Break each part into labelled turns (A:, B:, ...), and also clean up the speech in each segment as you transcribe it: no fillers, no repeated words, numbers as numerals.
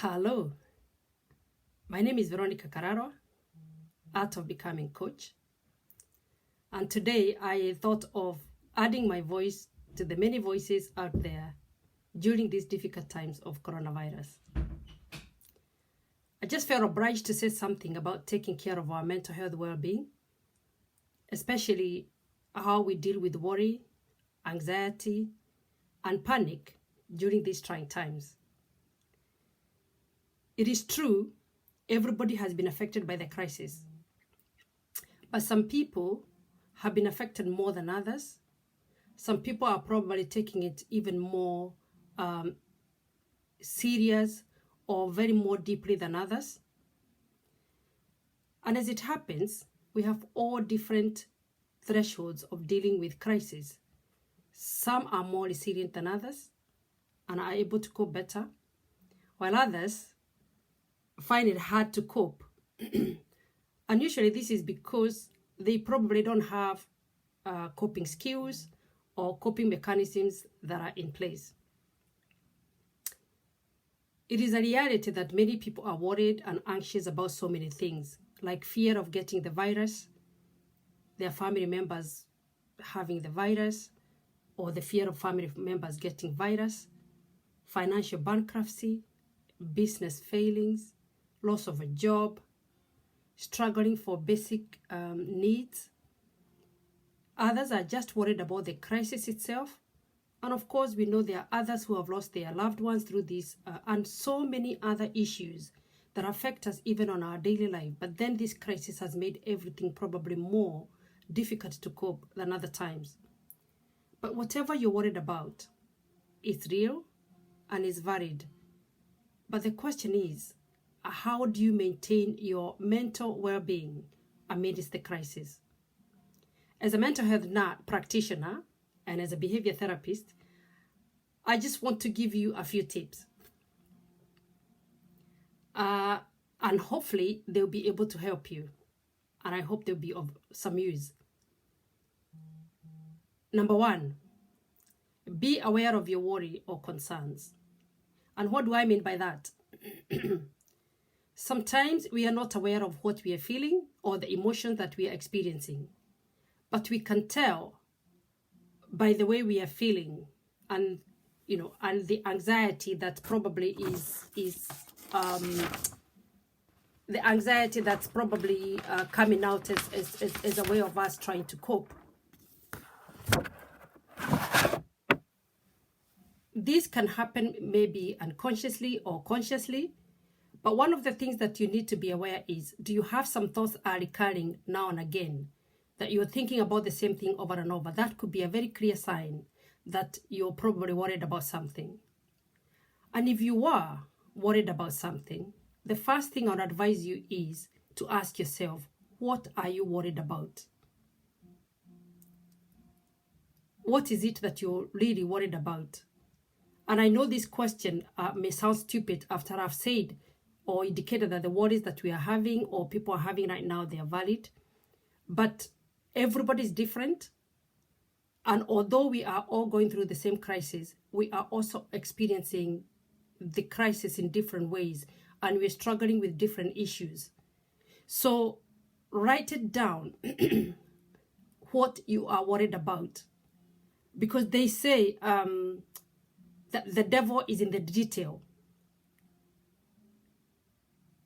A: Hello, my name is Veronica Carraro, Art of Becoming Coach. And today I thought of adding my voice to the many voices out there during these difficult times of coronavirus. I just felt obliged to say something about taking care of our mental health well-being, especially how we deal with worry, anxiety, and panic during these trying times. It is true, everybody has been affected by the crisis, but some people have been affected more than others. Some people are probably taking it even more serious or very more deeply than others. And as it happens, we have all different thresholds of dealing with crisis. Some are more resilient than others and are able to cope better, while others find it hard to cope. And usually this is because they probably don't have coping skills or coping mechanisms that are in place. It is a reality that many people are worried and anxious about so many things, like fear of getting the virus, their family members having the virus, or the fear of family members getting virus, financial bankruptcy, business failings, loss of a job, struggling for basic needs. Others are just worried about the crisis itself. And of course, we know there are others who have lost their loved ones through this and so many other issues that affect us even on our daily life. But then this crisis has made everything probably more difficult to cope than other times. But whatever you're worried about, it's real and it's varied. But the question is, how do you maintain your mental well-being amidst the crisis? As a mental health practitioner and as a behavior therapist, I just want to give you a few tips. And hopefully they'll be able to help you. And I hope they'll be of some use. Number one, be aware of your worry or concerns. And what do I mean by that? Sometimes we are not aware of what we are feeling or the emotions that we are experiencing, but we can tell by the way we are feeling and the anxiety that probably is the anxiety that's probably coming out as a way of us trying to cope. This can happen maybe unconsciously or consciously. But one of the things that you need to be aware is, do you have some thoughts are recurring now and again, that you're thinking about the same thing over and over? That could be a very clear sign that you're probably worried about something. And if you are worried about something, the first thing I'd advise you is to ask yourself, what are you worried about? What is it that you're really worried about? And I know this question may sound stupid after I've said or indicated that the worries that we are having or people are having right now, they are valid. But everybody is different. And although we are all going through the same crisis, we are also experiencing the crisis in different ways. And we're struggling with different issues. So write it down, what you are worried about. Because they say that the devil is in the detail.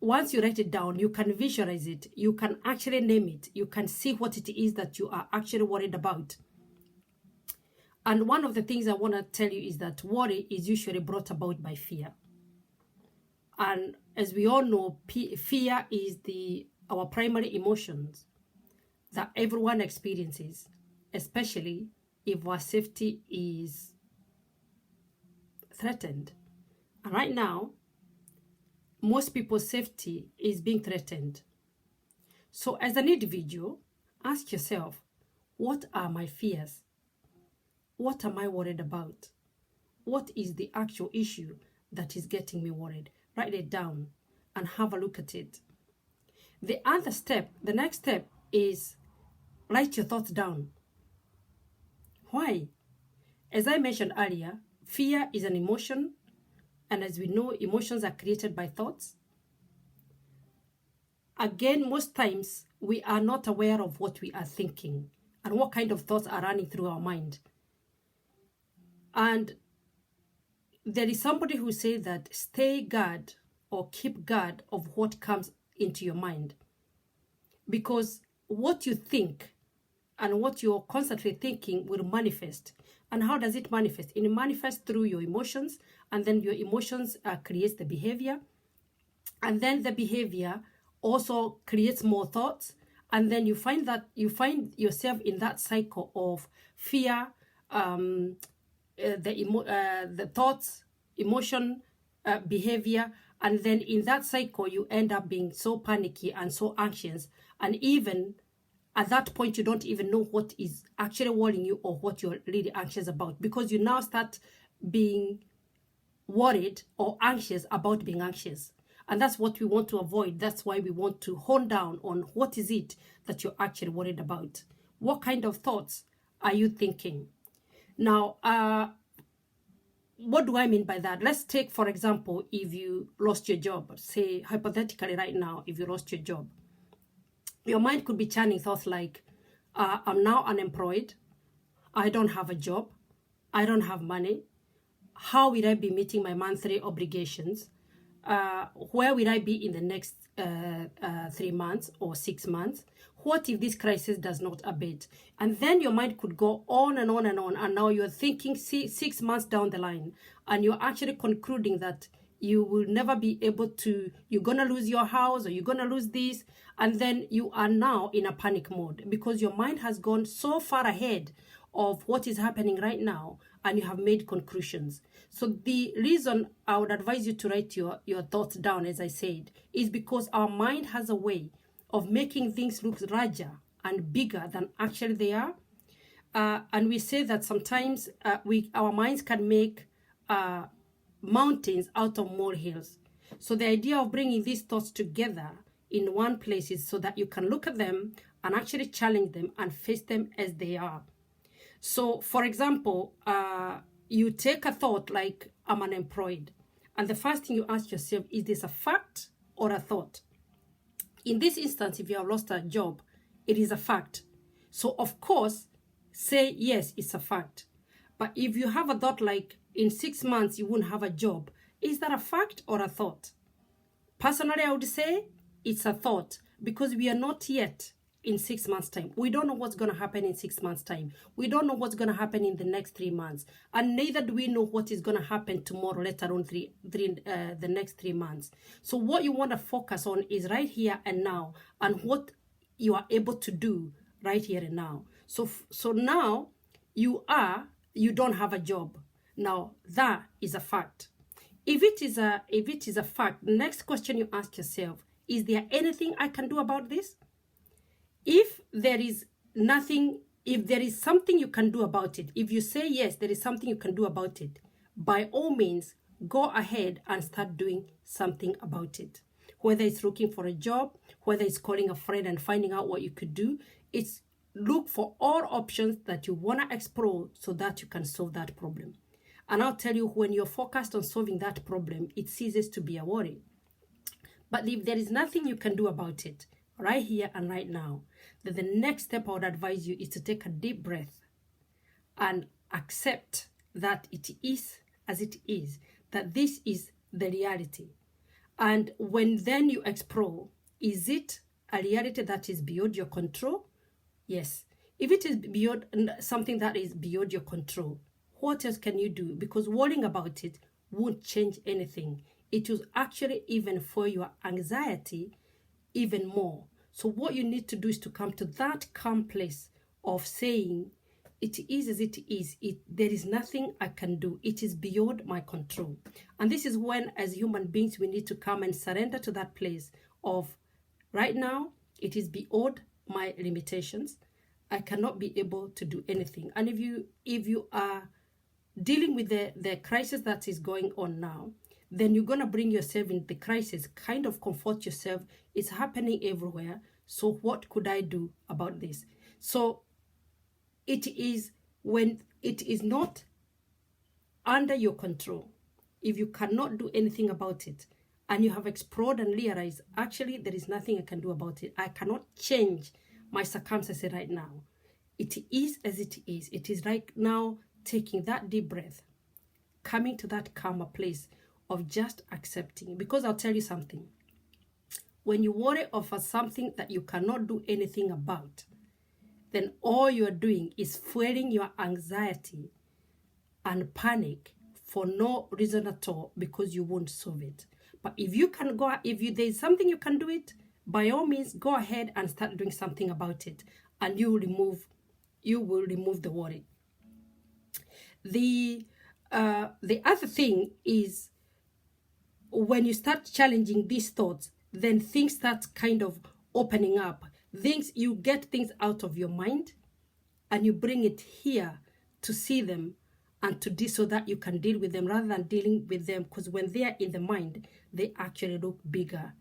A: Once you write it down, you can visualize it. You can actually name it. You can see what it is that you are actually worried about. And one of the things I want to tell you is that worry is usually brought about by fear. And as we all know, fear is our primary emotions that everyone experiences, especially if our safety is threatened. And right now, most people's safety is being threatened. So as an individual, ask yourself, what are my fears? What am I worried about? What is the actual issue that is getting me worried? Write it down and have a look at it. The next step is write your thoughts down. Why? As I mentioned earlier, fear is an emotion And as we know, emotions are created by thoughts. Again, most times we are not aware of what we are thinking and what kind of thoughts are running through our mind. And there is somebody who says that stay guard or keep guard of what comes into your mind. Because what you think and what you're constantly thinking will manifest. And how does it manifest? It manifests through your emotions, and then your emotions creates the behavior. And then the behavior also creates more thoughts. And then you find yourself in that cycle of fear, the thoughts, emotion, behavior. And then in that cycle, you end up being so panicky and so anxious. And even at that point, you don't even know what is actually worrying you or what you're really anxious about, because you now start being worried or anxious about being anxious. And that's what we want to avoid. That's why we want to hone down on what is it that you're actually worried about. What kind of thoughts are you thinking? Now, what do I mean by that? Let's take, for example, if you lost your job, say hypothetically right now, if you lost your job, your mind could be churning thoughts like, I'm now unemployed, I don't have a job, I don't have money, how will I be meeting my monthly obligations, where will I be in the next 3 months or 6 months, what if this crisis does not abate? And then your mind could go on and on and on, and now you're thinking 6 months down the line, and you're actually concluding that you will never be able to, you're going to lose your house, or you're going to lose this. And then you are now in a panic mode because your mind has gone so far ahead of what is happening right now, and you have made conclusions. So the reason I would advise you to write your thoughts down, as I said, is because our mind has a way of making things look larger and bigger than actually they are. And we say that sometimes our minds can make mountains out of molehills. So the idea of bringing these thoughts together in one place is so that you can look at them and actually challenge them and face them as they are. So, for example, you take a thought like, I'm unemployed. And the first thing you ask yourself, is this a fact or a thought? In this instance, if you have lost a job, it is a fact. So, of course, say, yes, it's a fact. But if you have a thought like, in 6 months, you won't have a job, is that a fact or a thought? Personally, I would say it's a thought, because we are not yet in 6 months' time. We don't know what's going to happen in 6 months' time. We don't know what's going to happen in the next 3 months. And neither do we know what is going to happen tomorrow, let alone the next 3 months. So what you want to focus on is right here and now, and what you are able to do right here and now. So now you don't have a job. Now that is a fact. If it is a fact, the next question you ask yourself, is there anything I can do about this? If there is nothing, if there is something you can do about it, if you say yes, there is something you can do about it, by all means, go ahead and start doing something about it. Whether it's looking for a job, whether it's calling a friend and finding out what you could do, it's look for all options that you want to explore so that you can solve that problem. And I'll tell you, when you're focused on solving that problem, it ceases to be a worry. But if there is nothing you can do about it, right here and right now, then the next step I would advise you is to take a deep breath and accept that it is as it is, that this is the reality. And when then you explore, is it a reality that is beyond your control? Yes. If it is beyond something that is beyond your control, what else can you do? Because worrying about it won't change anything. It will actually even fuel your anxiety even more. So what you need to do is to come to that calm place of saying, it is as it is. There is nothing I can do. It is beyond my control. And this is when, as human beings, we need to come and surrender to that place of, right now, it is beyond my limitations. I cannot be able to do anything. And if you are dealing with the crisis that is going on now, then you're going to bring yourself in the crisis, kind of comfort yourself. It's happening everywhere. So what could I do about this? So it is when it is not under your control, if you cannot do anything about it, and you have explored and realized, actually, there is nothing I can do about it. I cannot change my circumstances right now. It is as it is. It is right now taking that deep breath, coming to that calmer place of just accepting. Because I'll tell you something. When you worry over something that you cannot do anything about, then all you're doing is fueling your anxiety and panic for no reason at all, because you won't solve it. But if you can go, there's something you can do it, by all means, go ahead and start doing something about it, and you will remove the worry. The other thing is, when you start challenging these thoughts, then things start kind of opening up. You get things out of your mind, and you bring it here to see them and so that you can deal with them, rather than dealing with them, because when they are in the mind, they actually look bigger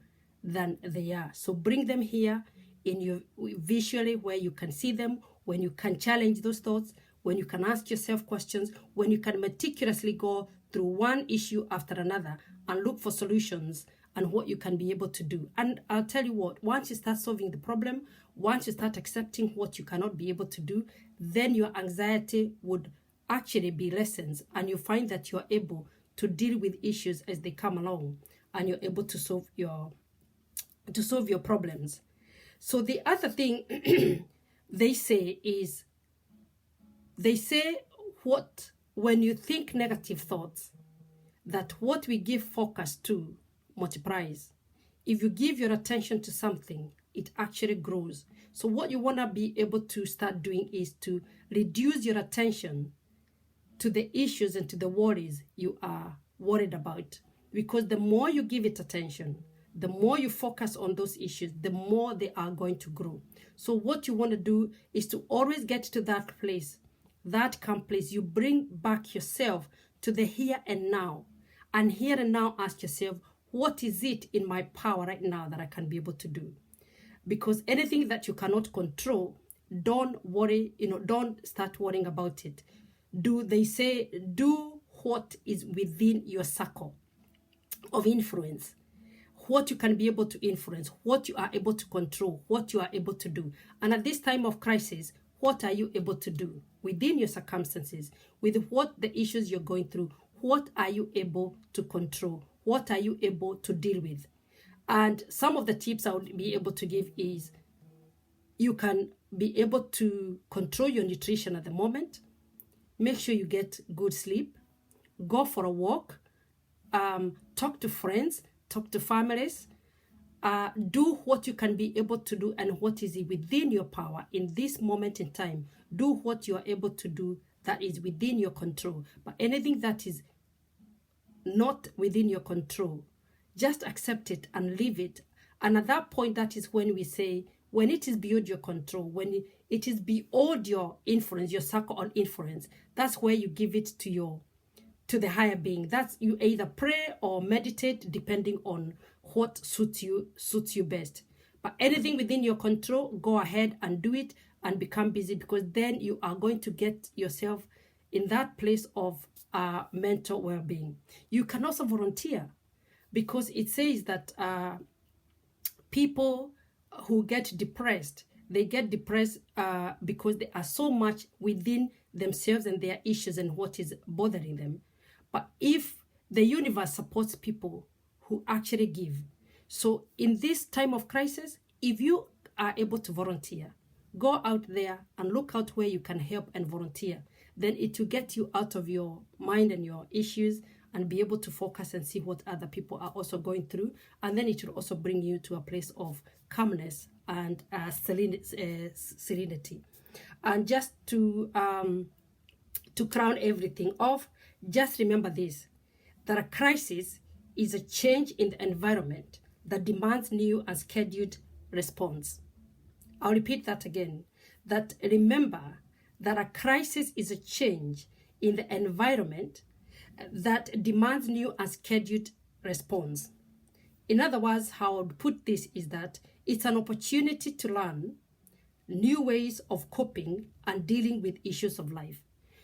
A: than they are. So bring them here in your visually, where you can see them, when you can challenge those thoughts, when you can ask yourself questions, when you can meticulously go through one issue after another and look for solutions and what you can be able to do. And I'll tell you what, once you start solving the problem, once you start accepting what you cannot be able to do, then your anxiety would actually be lessened, and you find that you're able to deal with issues as they come along, and you're able to solve your problems. So the other thing they say when you think negative thoughts, that what we give focus to multiplies. If you give your attention to something, it actually grows. So what you want to be able to start doing is to reduce your attention to the issues and to the worries you are worried about. Because the more you give it attention, the more you focus on those issues, the more they are going to grow. So what you want to do is to always get to that place, that calm place. You bring back yourself to the here and now. And here and now, ask yourself, what is it in my power right now that I can be able to do? Because anything that you cannot control, don't worry, don't start worrying about it. They say, do what is within your circle of influence, what you can be able to influence, what you are able to control, what you are able to do. And at this time of crisis, what are you able to do within your circumstances, with what the issues you're going through? What are you able to control? What are you able to deal with? And some of the tips I would be able to give is, you can be able to control your nutrition at the moment. Make sure you get good sleep. Go for a walk. Talk to friends. Talk to families. Do what you can be able to do and what is within your power in this moment in time. Do what you are able to do that is within your control. But anything that is not within your control, just accept it and leave it. And at that point, that is when we say, when it is beyond your control, when it is beyond your influence, your circle on influence, that's where you give it to the higher being. That's, you either pray or meditate, depending on what suits you best. But anything within your control, go ahead and do it and become busy, because then you are going to get yourself in that place of mental well-being. You can also volunteer, because it says that people who get depressed, they get depressed because they are so much within themselves and their issues and what is bothering them. But if the universe supports people who actually give, so in this time of crisis, if you are able to volunteer, go out there and look out where you can help and volunteer. Then it will get you out of your mind and your issues and be able to focus and see what other people are also going through. And then it will also bring you to a place of calmness and serenity. And just to crown everything off, just remember this, that a crisis is a change in the environment that demands new and scheduled response. I'll repeat that again, that remember that a crisis is a change in the environment that demands new and scheduled response. In other words, how I would put this is that it's an opportunity to learn new ways of coping and dealing with issues of life.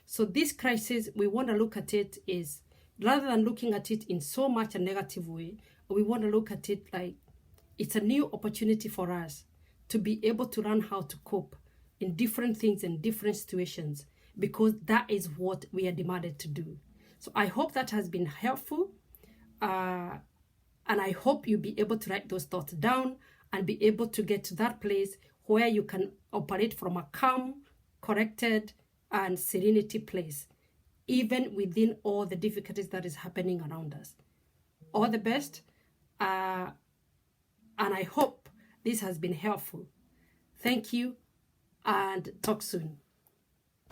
A: So this crisis, we want to look at it is rather than looking at it in so much a negative way, we want to look at it like it's a new opportunity for us to be able to learn how to cope in different things and different situations, because that is what we are demanded to do. So I hope that has been helpful. And I hope you'll be able to write those thoughts down and be able to get to that place where you can operate from a calm, corrected, and serenity place, even within all the difficulties that is happening around us. All the best. And I hope this has been helpful. Thank you, and talk soon.